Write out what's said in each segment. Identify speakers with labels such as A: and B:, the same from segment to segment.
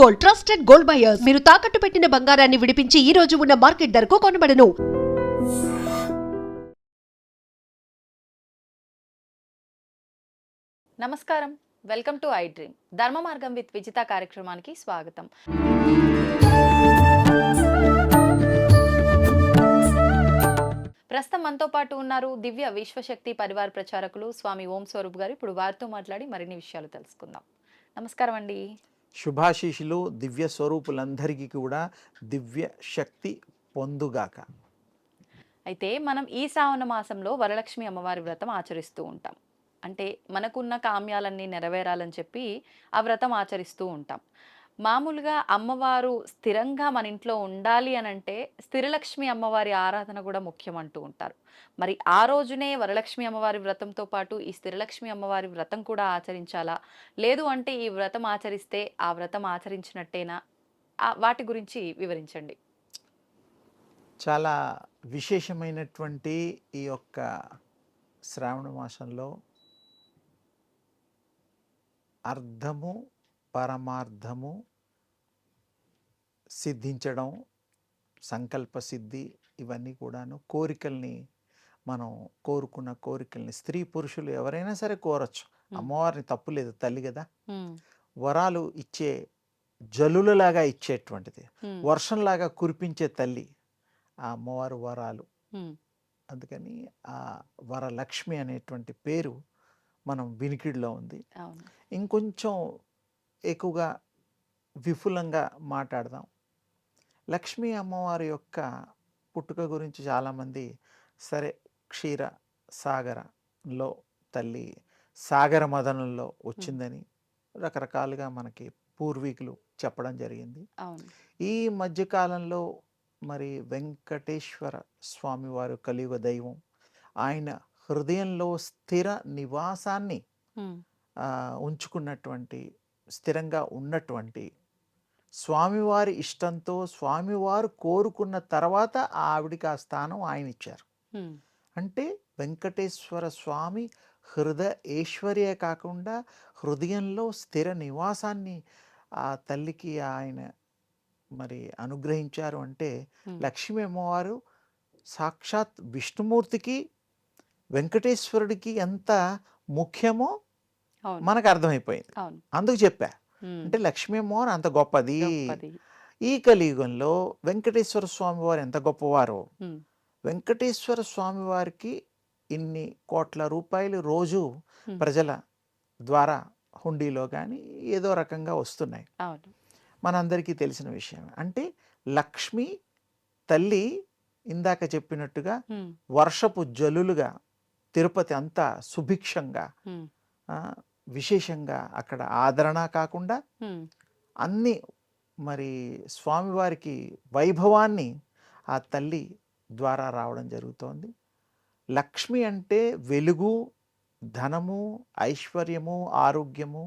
A: Gold, trusted gold buyers. మీరు తాకట్టు పెట్టిన బంగారాన్ని విడిపించి ఈ రోజు ఉన్న మార్కెట్ ధరకు కొనబడను.
B: నమస్కారం, వెల్కమ్ టు ఐ డ్రీమ్. ధర్మ మార్గం విత్ విజిత కార్యక్రమానికి స్వాగతం. ప్రస్తుతం మనతో పాటు ఉన్నారు దివ్య విశ్వశక్తి పరివార ప్రచారకులు స్వామి ఓం స్వరూప్ గారు. ఇప్పుడు వారితో మాట్లాడి మరిన్ని విషయాలు తెలుసుకుందాం. నమస్కారం అండి.
C: శుభాశీషులు దివ్య స్వరూపులందరికీ కూడా దివ్య శక్తి పొందుగాక.
B: అయితే మనం ఈ శ్రావణ మాసంలో వరలక్ష్మి అమ్మవారి వ్రతం ఆచరిస్తూ ఉంటాం. అంటే మనకున్న కామ్యాలన్నీ నెరవేరాలని చెప్పి ఆ వ్రతం ఆచరిస్తూ ఉంటాం. మామూలుగా అమ్మవారు స్థిరంగా మన ఇంట్లో ఉండాలి అని అంటే స్థిరలక్ష్మి అమ్మవారి ఆరాధన కూడా ముఖ్యం అంటూ ఉంటారు. మరి ఆ రోజునే వరలక్ష్మి అమ్మవారి వ్రతంతో పాటు ఈ స్థిరలక్ష్మి అమ్మవారి వ్రతం కూడా ఆచరించాలా, లేదు అంటే ఈ వ్రతం ఆచరిస్తే ఆ వ్రతం ఆచరించినట్టేనా? వాటి గురించి వివరించండి.
C: చాలా విశేషమైనటువంటి ఈ యొక్క శ్రావణ మాసంలో అర్థము పరమార్థము సిద్ధించడం, సంకల్ప సిద్ధి, ఇవన్నీ కూడాను కోరికల్ని, మనం కోరుకున్న కోరికల్ని స్త్రీ పురుషులు ఎవరైనా సరే కోరచ్చు. అమ్మవారిని తప్పులేదు, తల్లి కదా. వరాలు ఇచ్చే జల్లులలాగా ఇచ్చేటువంటిది, వర్షంలాగా కురిపించే తల్లి ఆ అమ్మవారు వరాలు. అందుకని ఆ వరలక్ష్మి అనేటువంటి పేరు మనం వినికిడిలో ఉంది. ఇంకొంచెం ఎక్కువగా విపులంగా మాట్లాడదాం. లక్ష్మీ అమ్మవారి యొక్క పుట్టుక గురించి చాలామంది సరే క్షీర సాగరంలో తల్లి సాగర మదనంలో వచ్చిందని రకరకాలుగా మనకి పూర్వీకులు చెప్పడం జరిగింది. ఈ మధ్యకాలంలో మరి వెంకటేశ్వర స్వామివారు కలియుగ దైవం, ఆయన హృదయంలో స్థిర నివాసాన్ని ఉంచుకున్నటువంటి, స్థిరంగా ఉన్నటువంటి, స్వామివారి ఇష్టంతో స్వామివారు కోరుకున్న తర్వాత ఆవిడికి ఆ స్థానం ఆయన ఇచ్చారు. అంటే వెంకటేశ్వర స్వామి హృదయేశ్వర్యే కాకుండా హృదయంలో స్థిర నివాసాన్ని ఆ తల్లికి ఆయన మరి అనుగ్రహించారు. అంటే లక్ష్మీ అమ్మవారు సాక్షాత్ విష్ణుమూర్తికి వెంకటేశ్వరుడికి ఎంత ముఖ్యమో మనకు అర్థమైపోయింది. అందుకు చెప్పా, అంటే లక్ష్మీ అమ్మవారు అంత గొప్పది. ఈ కలియుగంలో వెంకటేశ్వర స్వామి వారు ఎంత గొప్పవారో, వెంకటేశ్వర స్వామి వారికి ఇన్ని కోట్ల రూపాయలు రోజు ప్రజల ద్వారా హుండీలో కానీ ఏదో రకంగా వస్తున్నాయి, మనందరికీ తెలిసిన విషయం. అంటే లక్ష్మి తల్లి ఇందాక చెప్పినట్టుగా వర్షపు జల్లులుగా తిరుపతి అంతా సుభిక్షంగా, విశేషంగా అక్కడ ఆదరణ కాకుండా అన్ని మరి స్వామివారికి వైభవాన్ని ఆ తల్లి ద్వారా రావడం జరుగుతోంది. లక్ష్మి అంటే వెలుగు, ధనము, ఐశ్వర్యము, ఆరోగ్యము,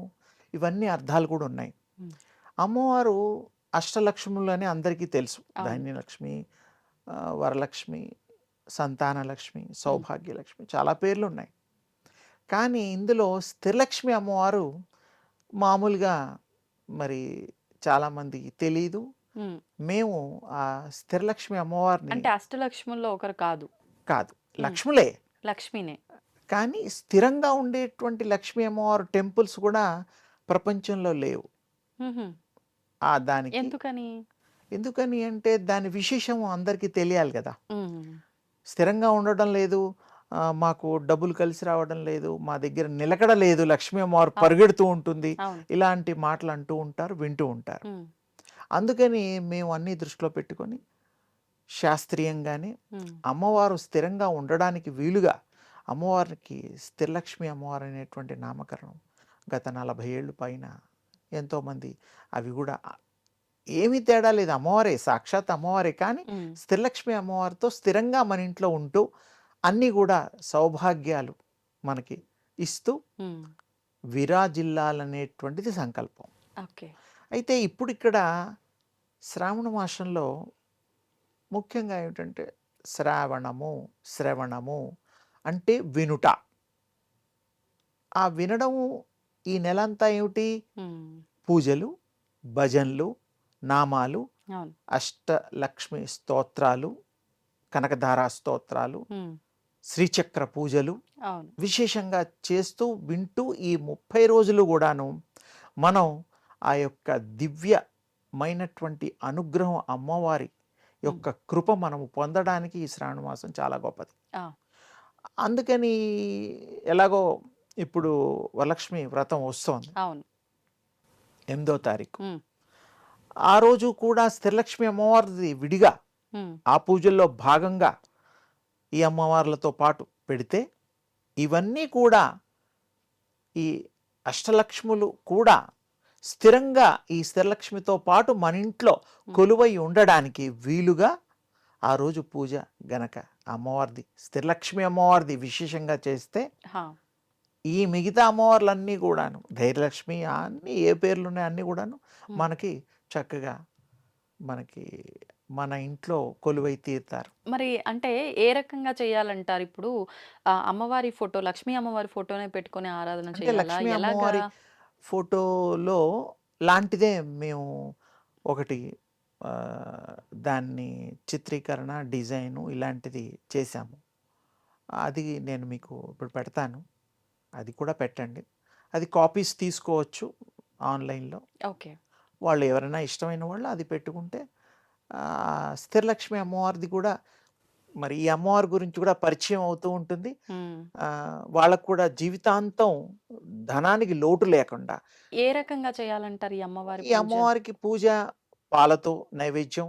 C: ఇవన్నీ అర్థాలు కూడా ఉన్నాయి. అమ్మవారు అష్టలక్ష్ములు అని అందరికీ తెలుసు. ధాన్యలక్ష్మి, వరలక్ష్మి, సంతానలక్ష్మి, సౌభాగ్యలక్ష్మి, చాలా పేర్లు ఉన్నాయి. కానీ ఇందులో స్థిరలక్ష్మి అమ్మవారు మామూలుగా మరి చాలామందికి తెలీదు. మేము ఆ స్థిరలక్ష్మి అమ్మవారిని,
B: అంటే అష్టలక్ష్ముల్లో ఒకరు కాదు,
C: లక్ష్ములే,
B: లక్ష్మినే,
C: కానీ స్థిరంగా ఉండేటువంటి లక్ష్మీ అమ్మవారు టెంపుల్స్ కూడా ప్రపంచంలో లేవు. దానికి ఎందుకని అంటే దాని విశేషం అందరికీ తెలియాలి కదా. స్థిరంగా ఉండడం లేదు, మాకు డబ్బులు కలిసి రావడం లేదు, మా దగ్గర నిలకడ లేదు, లక్ష్మీ అమ్మవారు పరిగెడుతూ ఉంటుంది, ఇలాంటి మాటలు అంటూ ఉంటారు, వింటూ ఉంటారు. అందుకని మేము అన్నీ దృష్టిలో పెట్టుకొని శాస్త్రీయంగానే అమ్మవారు స్థిరంగా ఉండడానికి వీలుగా అమ్మవారికి స్థిరలక్ష్మి అమ్మవారు అనేటువంటి నామకరణం గత 40 ఏళ్ళు పైన ఎంతోమంది, అవి కూడా ఏమీ తేడా లేదు, అమ్మవారే, సాక్షాత్ అమ్మవారే. కానీ స్థిరలక్ష్మి అమ్మవారితో స్థిరంగా మన ఇంట్లో ఉంటూ అన్నీ కూడా సౌభాగ్యాలు మనకి ఇస్తూ విరాజిల్లాలనేటువంటిది సంకల్పం. అయితే ఇప్పుడు ఇక్కడ శ్రావణ మాసంలో ముఖ్యంగా ఏమిటంటే శ్రవణము అంటే వినుట. ఆ వినడము ఈ నెలంతా ఏమిటి? పూజలు, భజనలు, నామాలు,
B: అవును.
C: అష్టలక్ష్మి స్తోత్రాలు, కనకధారా స్తోత్రాలు,
B: ఉమ్,
C: శ్రీచక్ర పూజలు
B: అవును.
C: విశేషంగా చేస్తూ వింటూ ఈ 30 రోజులు కూడాను మనం ఆ యొక్క దివ్యమైనటువంటి అనుగ్రహం అమ్మవారి యొక్క కృప మనము పొందడానికి ఈ శ్రావణ మాసం చాలా గొప్పది.
B: ఆ,
C: అందుకని ఎలాగో ఇప్పుడు వరలక్ష్మి వ్రతం వస్తోంది
B: అవును.
C: 8వ తారీఖు.
B: ఉమ్,
C: ఆ రోజు కూడా స్థిరలక్ష్మి అమ్మవారిది విడిగా
B: ఉమ్,
C: ఆ పూజల్లో భాగంగా ఈ అమ్మవార్లతో పాటు పెడితే ఇవన్నీ కూడా ఈ అష్టలక్ష్ములు కూడా స్థిరంగా ఈ స్థిరలక్ష్మితో పాటు మన ఇంట్లో కొలువై ఉండడానికి వీలుగా ఆ రోజు పూజ గనక అమ్మవారిది స్థిరలక్ష్మి అమ్మవారిది విశేషంగా చేస్తే
B: హా,
C: ఈ మిగతా అమ్మవార్లన్నీ కూడాను ధైర్యలక్ష్మి అన్నీ ఏ పేర్లు ఉన్నాయి అన్నీ కూడాను
B: ఉమ్.
C: మనకి చక్కగా మనకి మన ఇంట్లో కొలువై తీరుతారు.
B: మరి అంటే ఏ రకంగా చేయాలంటారు ఇప్పుడు? అమ్మవారి ఫోటో, లక్ష్మీ అమ్మవారి ఫోటోనే పెట్టుకొని ఆరాధన
C: అంటే
B: చేయాలా?
C: లక్ష్మీ
B: ఎలాగా?
C: అమ్మవారి ఫోటోలో లాంటిదే మేము ఒకటి ఆ, దాన్ని చిత్రీకరణ డిజైను ఇలాంటిది చేశాము. అది నేను మీకు ఇప్పుడు పెడతాను, అది కూడా పెట్టండి. అది కాపీస్ తీసుకోవచ్చు ఆన్లైన్లో.
B: ఓకే.
C: వాళ్ళు ఎవరైనా ఇష్టమైన వాళ్ళు అది పెట్టుకుంటే స్థిరలక్ష్మి అమ్మవారిది కూడా మరి ఈ అమ్మవారి గురించి కూడా పరిచయం అవుతూ ఉంటుంది.
B: ఉమ్.
C: వాళ్ళకు కూడా జీవితాంతం ధనానికి లోటు లేకుండా
B: ఏ రకంగా చేయాలంటారు ఈ అమ్మవారి
C: ఈ
B: పూజ?
C: అమ్మవారికి పూజ పాలతో నైవేద్యం,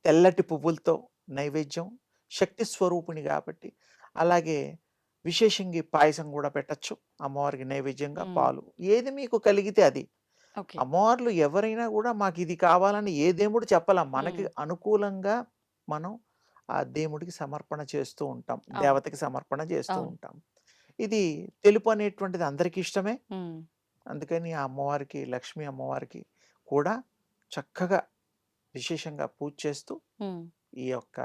C: తెల్లటి పువ్వులతో నైవేద్యం, శక్తి స్వరూపిణి కాబట్టి అలాగే విశేషంగా ఈ పాయసం కూడా పెట్టచ్చు అమ్మవారికి నైవేద్యంగా.
B: ఉమ్.
C: పాలు ఏది మీకు కలిగితే అది.
B: ఓకే.
C: అమ్మవార్లు ఎవరైనా కూడా మాకు ఇది కావాలని ఏ దేవుడు చెప్పలేం. మనకి
B: ఉమ్.
C: అనుకూలంగా మనం ఆ దేవుడికి సమర్పణ చేస్తూ ఉంటాం,
B: అవును.
C: దేవతకి సమర్పణ చేస్తూ
B: అవును.
C: ఉంటాం. ఇది తెలుపు అనేటువంటిది అందరికీ ఇష్టమే.
B: ఉమ్.
C: అందుకని ఆ అమ్మవారికి, లక్ష్మీ అమ్మవారికి కూడా చక్కగా విశేషంగా పూజ చేస్తూ
B: ఉమ్.
C: ఈ యొక్క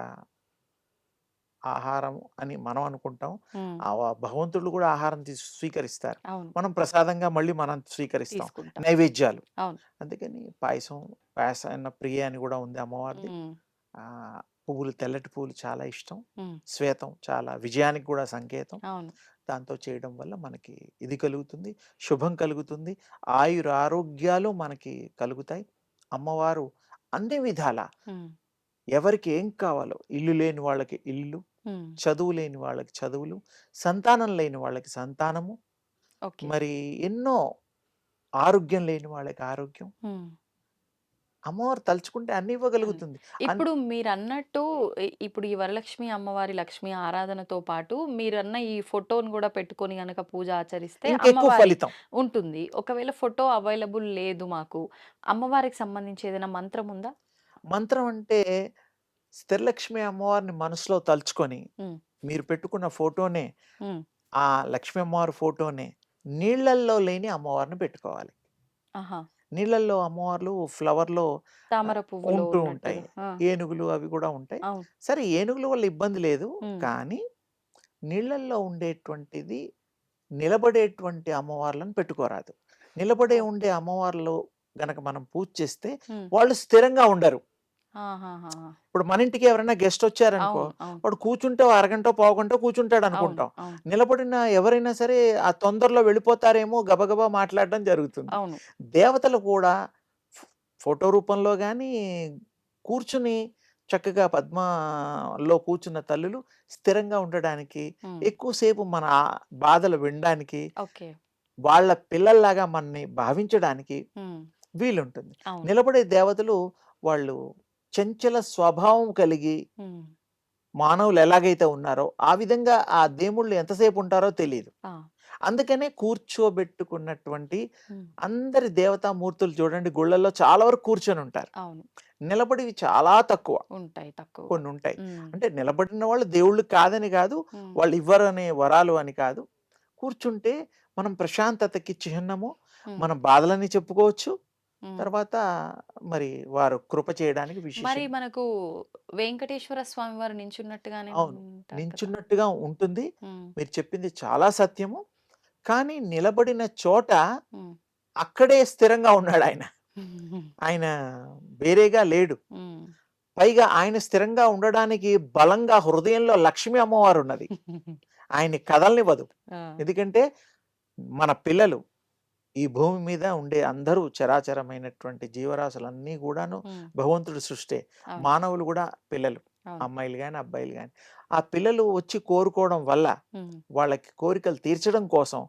C: ఆహారం అని మనం అనుకుంటాం.
B: ఉమ్.
C: ఆ భగవంతుడు కూడా ఆహారం స్వీకరిస్తారు.
B: అవును.
C: మనం ప్రసాదంగా మళ్ళీ మనం స్వీకరిస్తాం
B: తీసుకుంటాం.
C: నైవేద్యాలు.
B: అవును.
C: అందుకని పాయసం, పాయసాన్న ప్రియ అని కూడా ఉంది అమ్మవారిది.
B: ఉమ్.
C: ఆ పువ్వులు, తెల్లటి పువ్వులు చాలా ఇష్టం.
B: ఉమ్.
C: శ్వేతం చాలా విజయానికి కూడా సంకేతం.
B: అవును.
C: దాంతో చేయడం వల్ల మనకి ఇది కలుగుతుంది, శుభం కలుగుతుంది, ఆయుర ఆరోగ్యాలు మనకి కలుగుతాయి. అమ్మవారు అన్ని విధాల
B: ఉమ్.
C: ఎవరికి ఏం కావాలో, ఇల్లు లేని వాళ్ళకి ఇల్లు,
B: ఉమ్.
C: చదువు లేని వాళ్ళకి చదువులు, సంతానం లేని వాళ్ళకి సంతానము,
B: ఓకే.
C: మరి ఎన్నో ఆరోగ్యం లేని వాళ్ళకి ఆరోగ్యం.
B: ఉమ్.
C: అమ్మవారు తలుచుకుంటే అన్ని ఇవ్వగలుగుతుంది.
B: ఇప్పుడు మీరన్నట్టు ఇప్పుడు ఈ వరలక్ష్మి అమ్మవారి లక్ష్మి ఆరాధనతో పాటు మీరన్న ఈ ఫోటోని కూడా పెట్టుకొని గనక పూజ ఆచరిస్తే
C: ఇంకెక్కువ
B: అమ్మవారి
C: ఫలితం.
B: ఉంటుంది. ఒకవేళ ఫోటో అవైలబుల్ లేదు మాకు, అమ్మవారికి సంబంధించి ఏదైనా మంత్రం ఉందా?
C: మంత్రం అంటే స్థిరలక్ష్మి అమ్మవారిని మనసులో తలుచుకొని
B: ఉమ్.
C: మీరు పెట్టుకున్న ఫోటోనే,
B: ఉమ్.
C: ఆ లక్ష్మీ అమ్మవారి ఫోటోనే నీళ్ళల్లో లేని అమ్మవారిని పెట్టుకోవాలి.
B: ఆహా.
C: నీళ్ళల్లో అమ్మవార్లు ఫ్లవర్‌లో
B: తామర పువ్వులో
C: ఉంటూ ఉంటాయి.
B: ఉన్నట్టుగా. ఆ.
C: ఏనుగులు అవి కూడా ఉంటాయి.
B: అవును.
C: సరే ఏనుగుల వల్ల ఇబ్బంది లేదు.
B: ఉమ్.
C: కానీ నీళ్ళల్లో ఉండేటువంటిది నిలబడేటువంటి అమ్మవార్లను పెట్టుకోరాదు. నిలబడే
B: ఓ.
C: ఉండే అమ్మవార్లు గనక మనం పూజ చేస్తే
B: ఉమ్.
C: వాళ్ళు స్థిరంగా ఉండరు.
B: ఆహాహా.
C: ఇప్పుడు మన ఇంటికి ఎవరైనా గెస్ట్ వచ్చారనుకో,
B: అవును. అవును.
C: వాడు కూర్చుంటే ఓ అరగంటో, పావుగంటో కూర్చుంటాడు
B: అవును.
C: అనుకుంటాం.
B: అవును.
C: నిలబడిన ఎవరైనా సరే ఆ తొందరలో వెళ్ళిపోతారేమో గబగబా మాట్లాడడం జరుగుతుంది.
B: అవును.
C: దేవతలు కూడా ఫ్ ఫోటో రూపంలో గానీ, కూర్చుని చక్కగా పద్మాలో కూర్చున్న తల్లులు స్థిరంగా ఉండడానికి,
B: ఉమ్.
C: ఎక్కువ సేపు మన బాధలు వినడానికి,
B: ఓకే.
C: వాళ్ళ పిల్లల్లాగా మనని భావించడానికి
B: ఉమ్.
C: వీలుంటుంది.
B: అవును.
C: నిలబడే దేవతలు వాళ్ళు చంచల స్వభావం కలిగి
B: ఉమ్.
C: మానవులు ఎలాగైతే ఉన్నారో ఆ విధంగా ఆ దేవుళ్ళు ఎంతసేపు ఉంటారో తెలీదు.
B: ఆ.
C: అందుకనే కూర్చోబెట్టుకున్నటువంటి
B: ఉమ్.
C: అందరి దేవతామూర్తులు చూడండి గుళ్ళల్లో చాలా వరకు కూర్చొని ఉంటారు.
B: అవును.
C: నిలబడివి చాలా తక్కువ
B: ఉంటాయి తక్కువ.
C: కొన్ని ఉంటాయి.
B: ఉమ్.
C: అంటే నిలబడిన వాళ్ళు దేవుళ్ళు కాదని కాదు,
B: ఉమ్.
C: వాళ్ళు ఇవ్వరనే వరాలు అని కాదు. కూర్చుంటే మనం ప్రశాంతతకి చిహ్నము,
B: ఉమ్.
C: మన బాధలని చెప్పుకోవచ్చు.
B: ఉమ్.
C: తర్వాత మరి వారు కృప చేయడానికి
B: మరి
C: విశేషం.
B: మనకు వెంకటేశ్వర స్వామి వారు నించున్నట్టుగానే
C: అవును.
B: ఉంటారు కదా?
C: నించున్నట్టుగా ఉంటుంది.
B: ఉమ్.
C: మీరు చెప్పింది చాలా సత్యము. కానీ నిలబడిన చోట
B: ఉమ్.
C: అక్కడే స్థిరంగా ఉన్నాడాయన. ఆయన వేరేగా లేడు. పైగా ఆయన స్థిరంగా ఉండడానికి బలంగా హృదయంలో లక్ష్మీ అమ్మవారు ఉన్నది. ఆయన్ని కదలనివ్వదు. ఎందుకంటే మన పిల్లలు ఈ భూమి మీద ఉండే అందరూ చరాచరమైనటువంటి జీవరాశులన్నీ కూడాను భగవంతుడి సృష్టే.
B: అవును.
C: మానవులు కూడా పిల్లలు,
B: అవును.
C: అమ్మాయిలు కానీ అబ్బాయిలు కానీ. ఆ పిల్లలు వచ్చి కోరుకోవడం వల్ల వాళ్ళకి కోరికలు తీర్చడం కోసం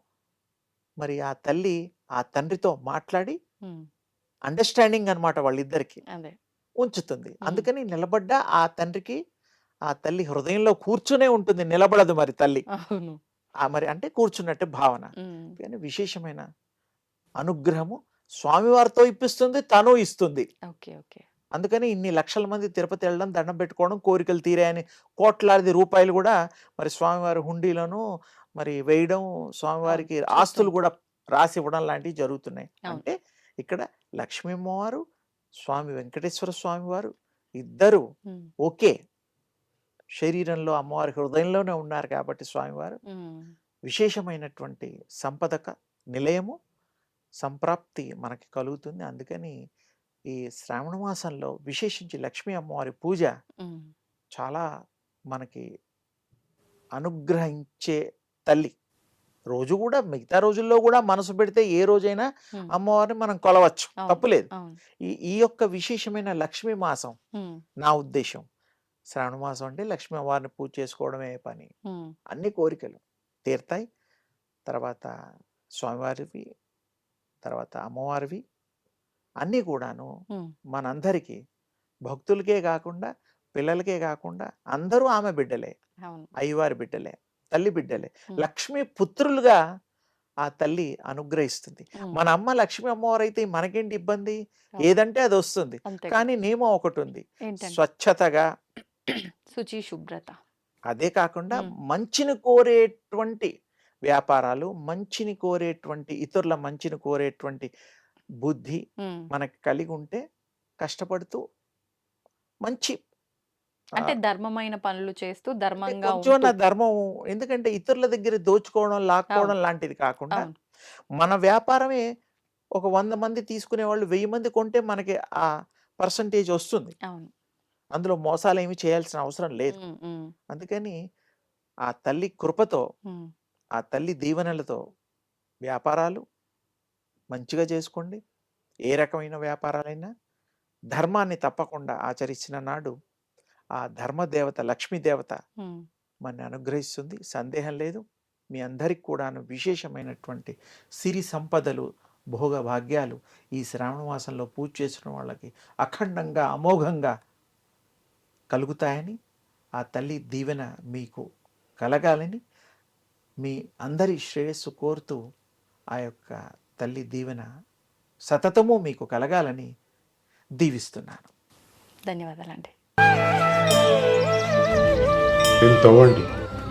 C: మరి ఆ తల్లి ఆ తండ్రితో మాట్లాడి అండర్స్టాండింగ్ అన్నమాట వాళ్ళిద్దరికి
B: అదే.
C: ఉంచుతుంది. అందుకని నిలబడ్డ ఆ తండ్రికి ఆ తల్లి హృదయంలో కూర్చునే ఉంటుంది, నిలబడదు మరి తల్లి.
B: అవును.
C: మరి అంటే కూర్చున్నట్టే భావన. కానీ విశేషమైన అనుగ్రహము స్వామివారితో ఇప్పిస్తుంది, తను ఇస్తుంది.
B: ఓకే. ఓకే.
C: అందుకని ఇన్ని లక్షల మంది తిరుపతి వెళ్ళడం, దండం పెట్టుకోవడం, కోరికలు తీరాయని కోట్లాది రూపాయలు కూడా మరి స్వామివారి హుండీలను మరి వేయడం, స్వామివారికి
B: అవును,
C: ఆస్తులు
B: చూస్తుంటాం.
C: కూడా రాసి ఇవ్వడం లాంటివి జరుగుతున్నాయి.
B: అవును.
C: అంటే ఇక్కడ లక్ష్మీ అమ్మవారు, స్వామి వెంకటేశ్వర స్వామి వారు ఇద్దరు ఓకే శరీరంలో అమ్మవారి హృదయంలోనే ఉన్నారు కాబట్టి స్వామివారు విశేషమైనటువంటి సంపదక నిలయము సంప్రాప్తి మనకి కలుగుతుంది. అందుకని ఈ శ్రావణ మాసంలో విశేషించి లక్ష్మీ అమ్మవారి పూజ చాలా మనకి అనుగ్రహించే తల్లి. రోజు కూడా మిగతా రోజుల్లో కూడా మనసు పెడితే ఏ రోజైనా అమ్మవారిని మనం కొలవచ్చు,
B: అవును.
C: తప్పులేదు.
B: అవును.
C: ఈ యొక్క విశేషమైన లక్ష్మీ మాసం నా ఉద్దేశం, శ్రావణ మాసం అంటే లక్ష్మీ అమ్మవారిని పూజ చేసుకోవడమే పని. అన్ని కోరికలు తీరుతాయి. తర్వాత స్వామివారివి, తర్వాత అమ్మవారివి అన్నీ కూడాను మనందరికీ భక్తులకే కాకుండా పిల్లలకే కాకుండా అందరూ ఆమె బిడ్డలే,
B: అవును.
C: అయ్యవారి బిడ్డలే, తల్లి బిడ్డలే. లక్ష్మీ పుత్రులుగా ఆ తల్లి అనుగ్రహిస్తుంది. మన అమ్మ లక్ష్మీ అమ్మవారు అయితే మనకేంటి ఇబ్బంది? ఏదంటే అది వస్తుంది.
B: అంతే కదా.
C: కానీ నియమం ఒకటి ఉంది,
B: ఏంటంటే
C: స్వచ్ఛతగా.
B: శుచి, శుభ్రత.
C: అదే కాకుండా మంచిని కోరేటువంటి వ్యాపారాలు, మంచిని కోరేటువంటి ఇతరుల మంచిని కోరేటువంటి బుద్ధి మనకి కలిగి ఉంటే కష్టపడుతూ మంచి
B: అంటే ధర్మమైన పనులు చేస్తూ ధర్మంగా
C: కొంచెం
B: ఉంటూ.
C: ధర్మం. ఎందుకంటే ఇతరుల దగ్గర దోచుకోవడం, లాక్కోవడం
B: అవును.
C: లాంటిది కాకుండా
B: అవును.
C: మన వ్యాపారమే ఒక 100 మంది తీసుకునే వాళ్ళు 1000 మంది కొంటే మనకి ఆ పర్సంటేజ్ వస్తుంది.
B: అవును.
C: అందులో మోసాలు ఏమి చేయాల్సిన అవసరం లేదు. అందుకని ఆ తల్లి కృపతో, ఆ తల్లి దీవెనలతో వ్యాపారాలు మంచిగా చేసుకోండి. ఏ రకమైన వ్యాపారాలైనా ధర్మాన్ని తప్పకుండా ఆచరించిన నాడు ఆ ధర్మదేవత లక్ష్మీదేవత మనని అనుగ్రహిస్తుంది, సందేహం లేదు. మీ అందరికి కూడాను విశేషమైనటువంటి సిరి సంపదలు, భోగ భాగ్యాలు ఈ శ్రావణ మాసంలో పూజ చేసిన వాళ్ళకి అఖండంగా అమోఘంగా కలుగుతాయని, ఆ తల్లి దీవెన మీకు కలగాలని, మీ అందరి శ్రేయస్సు కోరుతూ ఆ యొక్క తల్లి దీవెన సతతము మీకు కలగాలని దీవిస్తున్నాను.
B: ధన్యవాదాలండి.
D: దీన్ని తవ్వండి,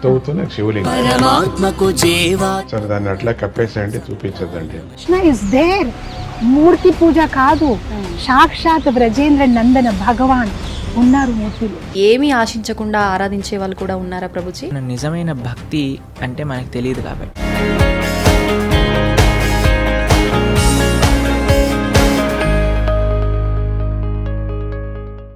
D: తవ్వుతూనే శివలింగం.
E: పరమాత్మకు జీవా
D: సరే దాన్ని అట్లా కప్పేసేయండి, చూపించదండి.
F: Krishna is there. మూర్తి పూజ కాదు, సాక్షాత్ బ్రజేంద్ర నందన భగవాన్ ఉన్నారు మూర్తిలో.
G: ఏమీ ఆశించకుండా ఆరాధించే వాళ్ళు కూడా ఉన్నారా ప్రభుజీ?
E: నిజమైన భక్తి అంటే మనకు తెలియదు కాబట్టి